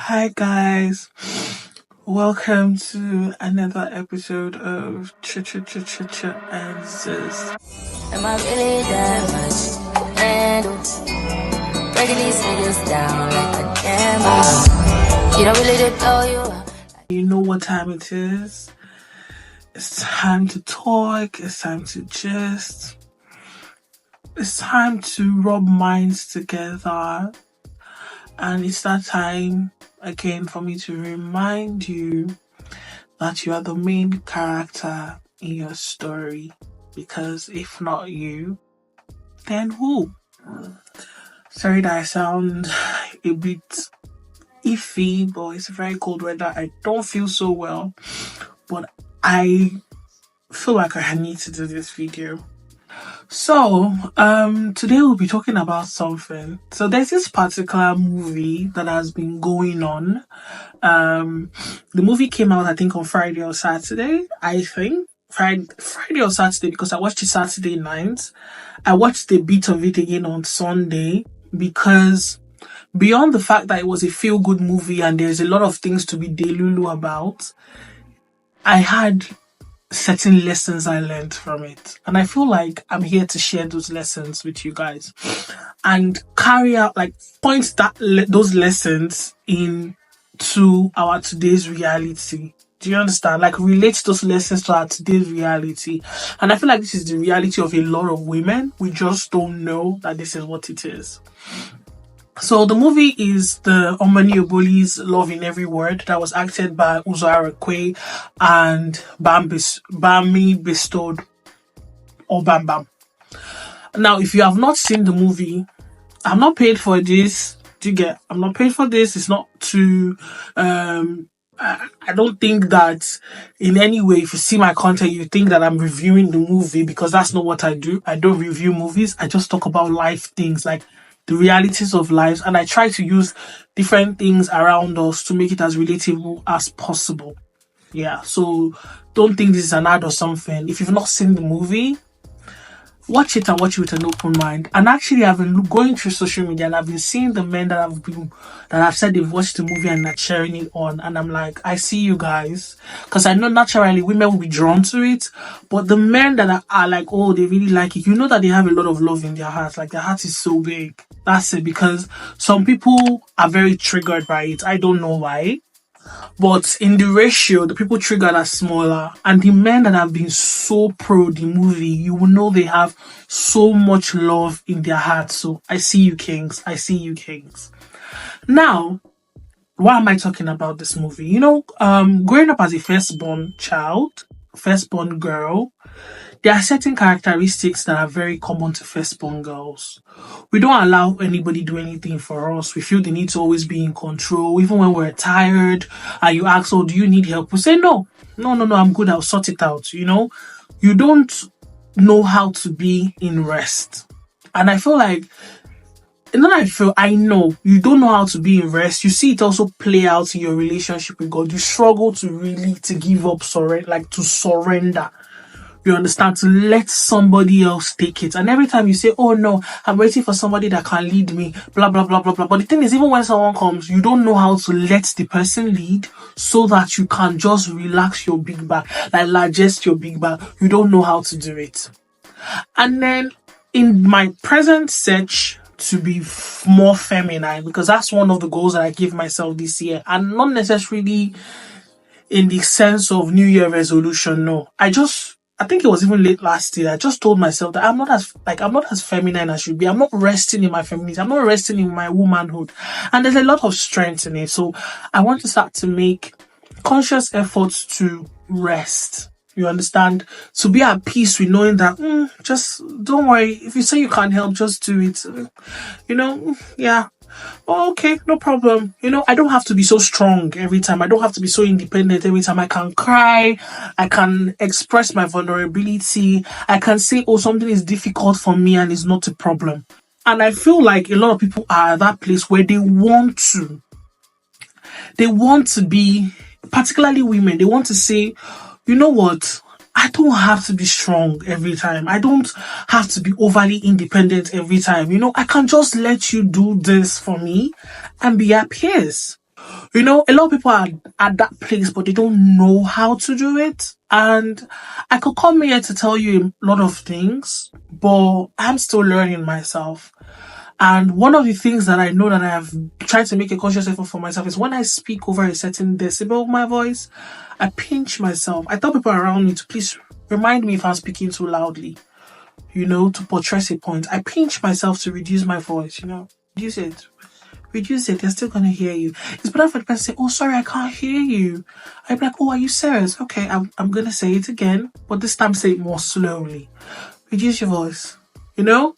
Hi guys, welcome to another episode of Ch and Sis. Am I really that much? And breaking these niggas down like a camera. You don't really did blow you up. You know what time it is? It's time to talk, it's time to gist, it's time to rub minds together, and it's that time again for me to remind you that you are the main character in your story, because if not you, then who? Sorry that I sound a bit iffy, but it's very cold weather. I don't feel so well, but I feel like I need to do this video. So, today we'll be talking about something. So there's this particular movie that has been going on. The movie came out, I think, on Friday or Saturday. I think Friday or Saturday, because I watched it Saturday night. I watched a bit of it again on Sunday because beyond the fact that it was a feel-good movie and there's a lot of things to be delulu about, I had certain lessons I learned from it. And I feel like I'm here to share those lessons with you guys and carry out, point those lessons into our today's reality. Do you understand? Relate those lessons to our today's reality. And I feel like this is the reality of a lot of women. We just don't know that this is what it is. So the movie is the Omani Oboli's Love in Every Word, that was acted by Uzo Arakwe and Bami Bestowed, or Bam Bam. Now, if you have not seen the movie, I'm not paid for this. I'm not paid for this. It's not to, I don't think that in any way, if you see my content, you think that I'm reviewing the movie, because that's not what I do. I don't review movies. I just talk about life things, like the realities of life, and I try to use different things around us to make it as relatable as possible. Yeah, so don't think this is an ad or something. If you've not seen the movie, watch it and watch it with an open mind. And actually, I've been going through social media and I've been seeing the men that have said they've watched the movie and are sharing it on, and I'm like, I see you guys, because I know naturally women will be drawn to it, but the men that are like, oh, they really like it, you know that they have a lot of love in their hearts. Like, their heart is so big. That's it. Because some people are very triggered by it. I don't know why. But in the ratio, the people triggered are smaller. And the men that have been so pro the movie, you will know they have so much love in their hearts. So I see you, kings. I see you, kings. Now, why am I talking about this movie? You know, growing up as a firstborn girl, there are certain characteristics that are very common to firstborn girls. We don't allow anybody do anything for us. We feel the need to always be in control. Even when we're tired and you ask, oh, do you need help? We say, no, I'm good. I'll sort it out. You know, you don't know how to be in rest. And I feel like, I know you don't know how to be in rest. You see it also play out in your relationship with God. You struggle to give up, to surrender. You understand? To let somebody else take it. And every time you say, oh no, I'm waiting for somebody that can lead me, blah, blah, blah, blah, blah. But the thing is, even when someone comes, you don't know how to let the person lead so that you can just relax your big back, largest your big back. You don't know how to do it. And then in my present search to be more feminine, because that's one of the goals that I give myself this year, and not necessarily in the sense of New Year resolution. No, I think it was even late last year. I just told myself that I'm not as feminine as I should be. I'm not resting in my femininity. I'm not resting in my womanhood. And there's a lot of strength in it. So I want to start to make conscious efforts to rest. You understand? To be at peace with knowing that, just don't worry. If you say you can't help, just do it. Yeah. Oh, okay, no problem. I don't have to be so strong every time. I don't have to be so independent every time. I can cry. I can express my vulnerability. I can say, oh, something is difficult for me and it's not a problem. And I feel like a lot of people are at that place where they want to be, particularly women, they want to say, you know what? I don't have to be strong every time. I don't have to be overly independent every time. I can just let you do this for me and be at peace. You know, a lot of people are at that place, but they don't know how to do it. And I could come here to tell you a lot of things, but I'm still learning myself. And one of the things that I know that I have tried to make a conscious effort for myself is when I speak over a certain decibel of my voice, I pinch myself. I tell people around me to please remind me if I'm speaking too loudly, you know, to portray a point. I pinch myself to reduce my voice, you know, reduce it, they're still gonna hear you. It's better for the person to say, oh, sorry, I can't hear you. I'd be like, oh, are you serious? Okay, I'm gonna say it again, but this time say it more slowly. Reduce your voice, you know?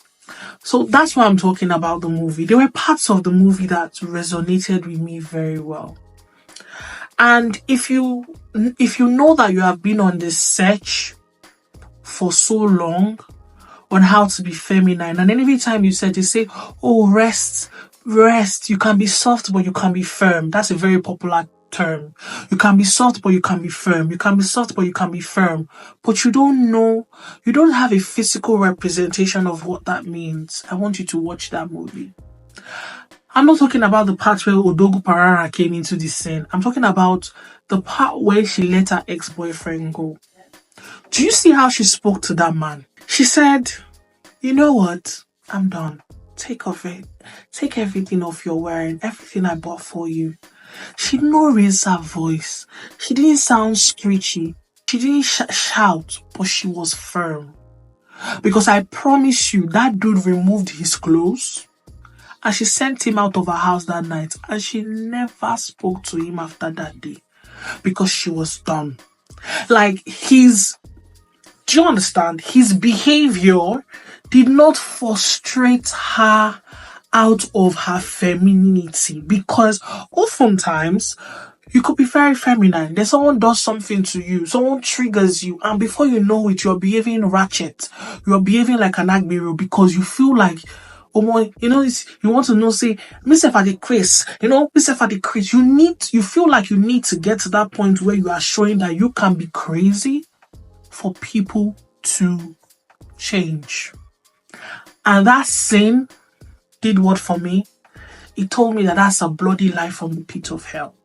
So that's why I'm talking about the movie. There were parts of the movie that resonated with me very well. And if you know that you have been on this search for so long on how to be feminine, and every time you said, you say, oh, rest, you can be soft but you can be firm. That's a very popular term. You can be soft but you can be firm. You can be soft but you can be firm. But you don't have a physical representation of what that means. I want you to watch that movie. I'm not talking about the part where Odogu Parara came into the scene. I'm talking about the part where she let her ex-boyfriend go. Do you see how she spoke to that man? She said, you know what? I'm done. Take off it. Take everything off you're wearing. Everything I bought for you. She did not raise her voice. She didn't sound screechy. She didn't shout, but she was firm. Because I promise you, that dude removed his clothes and she sent him out of her house that night, and she never spoke to him after that day because she was done. Like, do you understand? His behavior did not frustrate her out of her femininity, because oftentimes you could be very feminine. Then someone does something to you, someone triggers you, and before you know it, you're behaving ratchet. You're behaving like an agbero because you feel like, oh my, you know, you want to know, say, myself at the Chris, you know, myself at the Chris. You feel like you need to get to that point where you are showing that you can be crazy for people to change. And that sin did what for me? It told me that that's a bloody lie from the pit of hell.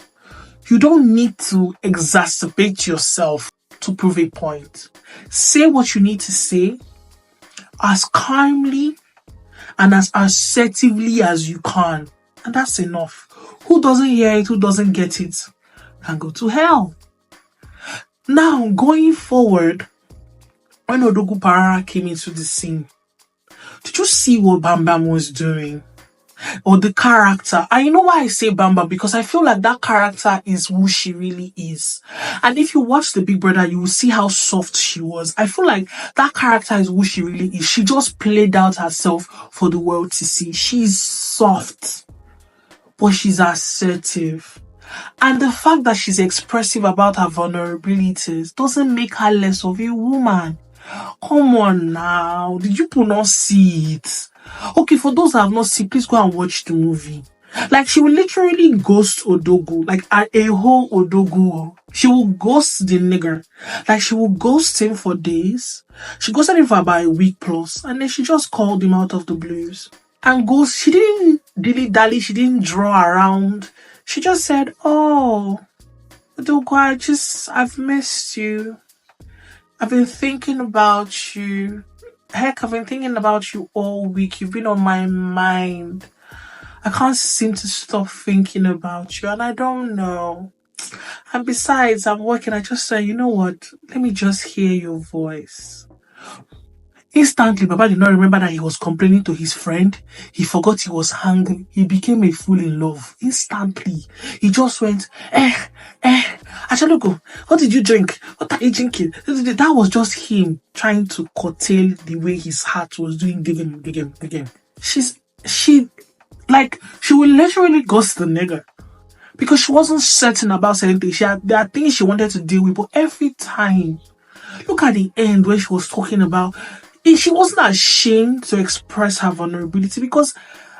You don't need to exacerbate yourself to prove a point. Say what you need to say as calmly and as assertively as you can. And that's enough. Who doesn't hear it, who doesn't get it, can go to hell. Now, going forward, when Odogu Parara came into the scene, did you see what Bam Bam was doing? Or the character? And you know why I say Bam Bam? Because I feel like that character is who she really is. And if you watch The Big Brother, you will see how soft she was. I feel like that character is who she really is. She just played out herself for the world to see. She's soft, but she's assertive. And the fact that she's expressive about her vulnerabilities doesn't make her less of a woman. Come on now. Did you not see it? Okay, for those that have not seen, please go and watch the movie. Like, she will literally ghost Odogu. Like, a whole Odogu. She will ghost the nigger. Like, she will ghost him for days. She ghosted him for about a week plus. And then she just called him out of the blues. And she didn't dilly-dally. She didn't draw around. She just said, oh, Odogu, I've missed you. I've been thinking about you. Heck, I've been thinking about you all week. You've been on my mind. I can't seem to stop thinking about you, and I don't know. And besides, I'm working. I just said, you know what? Let me just hear your voice. Instantly, Baba did not remember that he was complaining to his friend. He forgot he was hungry. He became a fool in love. Instantly. He just went, Achalugo, what did you drink? What are you drinking? That was just him trying to curtail the way his heart was doing. Again. She will literally ghost the nigger. Because she wasn't certain about certain things. There are things she wanted to deal with, but every time, look at the end where she was talking about, she wasn't ashamed to express her vulnerability, because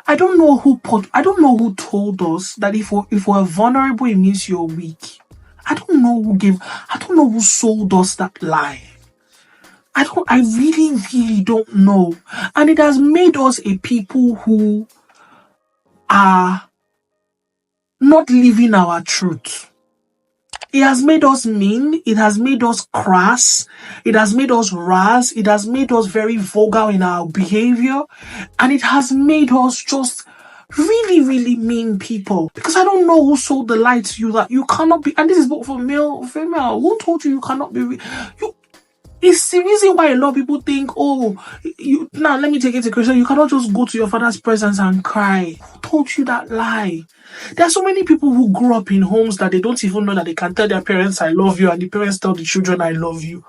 I don't know who told us that if we're vulnerable, it means you're weak. I don't know who sold us that lie. I really, really don't know. And it has made us a people who are not living our truth. It has made us mean, it has made us crass, it has made us rash, it has made us very vulgar in our behavior, and it has made us just really, really mean people. Because I don't know who sold the lie to you that you cannot be, and this is both for male or female. Who told you cannot be? It's the reason why a lot of people think, oh, now let me take it to Christian. You cannot just go to your father's presence and cry. Who told you that lie? There are so many people who grew up in homes that they don't even know that they can tell their parents, I love you, and the parents tell the children, I love you.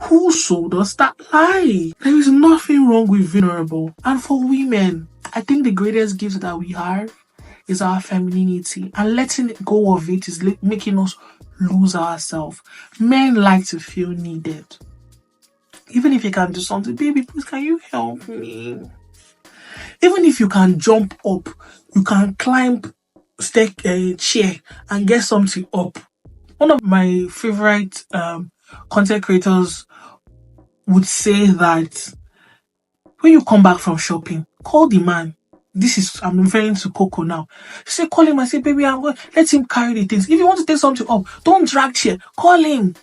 Who sold us that lie? There is nothing wrong with vulnerable. And for women, I think the greatest gift that we have is our femininity. And letting go of it is making us lose ourselves. Men like to feel needed. Even if you can do something, baby, please, can you help me? Even if you can jump up, you can climb chair and get something up. One of my favorite content creators would say that when you come back from shopping, call the man. I'm referring to Coco now. She said, call him and say, baby, let him carry the things. If you want to take something up, don't drag chair. Call him.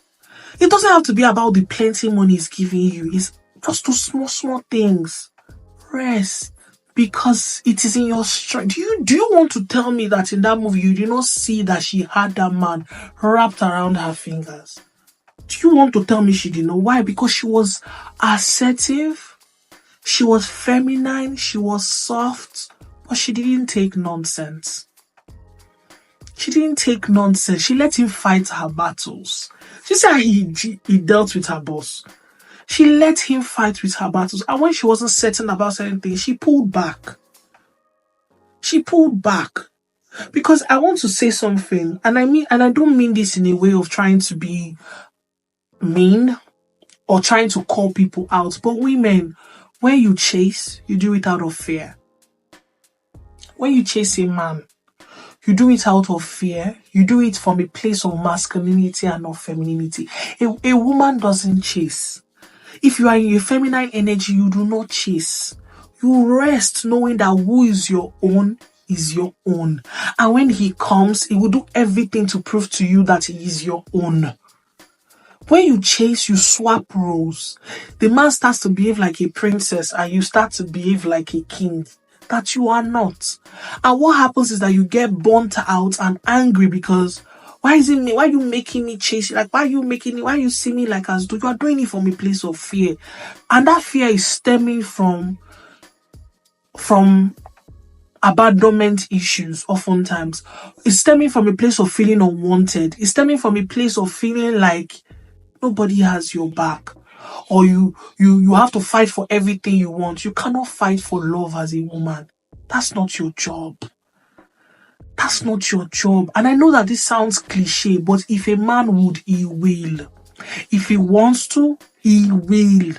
It doesn't have to be about the plenty money he's giving you. It's just those small things. Rest. Because it is in your strength. Do you want to tell me that in that movie you did not see that she had that man wrapped around her fingers? Do you want to tell me she didn't know? Why? Because she was assertive, she was feminine, she was soft, but she didn't take nonsense. She didn't take nonsense. She let him fight her battles. She said he dealt with her boss. She let him fight with her battles. And when she wasn't certain about certain things, she pulled back. She pulled back. Because I want to say something. And I don't mean this in a way of trying to be mean or trying to call people out. But women, when you chase, you do it out of fear. When you chase a man, you do it out of fear. You do it from a place of masculinity and not femininity. A woman doesn't chase. If you are in your feminine energy, you do not chase. You rest knowing that who is your own is your own. And when he comes, he will do everything to prove to you that he is your own. When you chase, you swap roles. The man starts to behave like a princess and you start to behave like a king. That you are not. And what happens is that you get burnt out and angry because why is it me? Why are you making me chase you? Why are you see me like as though you are doing it from a place of fear? And that fear is stemming from abandonment issues oftentimes. It's stemming from a place of feeling unwanted. It's stemming from a place of feeling like nobody has your back. Or you have to fight for everything you want. You cannot fight for love as a woman. That's not your job. That's not your job. And I know that this sounds cliche, but if a man would, he will. If he wants to, he will.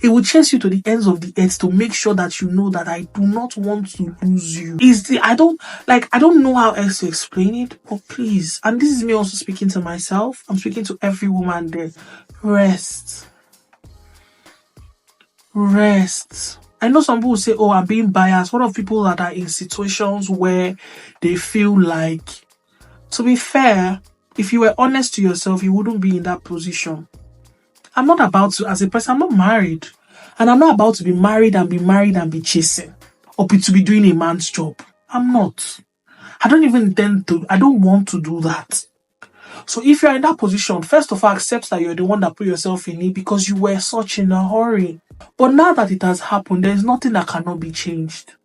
He will chase you to the ends of the earth to make sure that you know that I do not want to lose you. I don't know how else to explain it, but please, and this is me also speaking to myself, I'm speaking to every woman there. Rest. I know some people say, oh, I'm being biased. What of people that are in situations where they feel like, to be fair, if you were honest to yourself, you wouldn't be in that position. I'm not about to, as a person, I'm not married. And I'm not about to be married and be chasing. Or to be doing a man's job. I'm not. I don't want to do that. So if you're in that position, first of all, accept that you're the one that put yourself in it because you were such in a hurry. But now that it has happened, there is nothing that cannot be changed.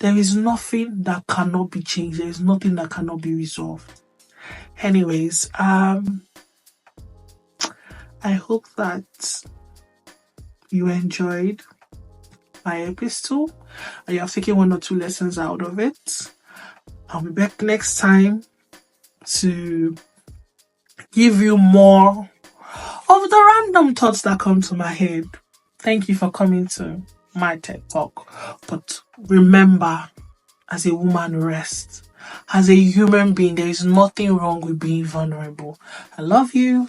There is nothing that cannot be changed. There is nothing that cannot be resolved. Anyways, I hope that you enjoyed my episode and you have taken 1 or 2 lessons out of it. I'll be back next time to give you more of the random thoughts that come to my head. Thank you for coming to my TED Talk. But remember, as a woman, rest. As a human being, there is nothing wrong with being vulnerable. I love you.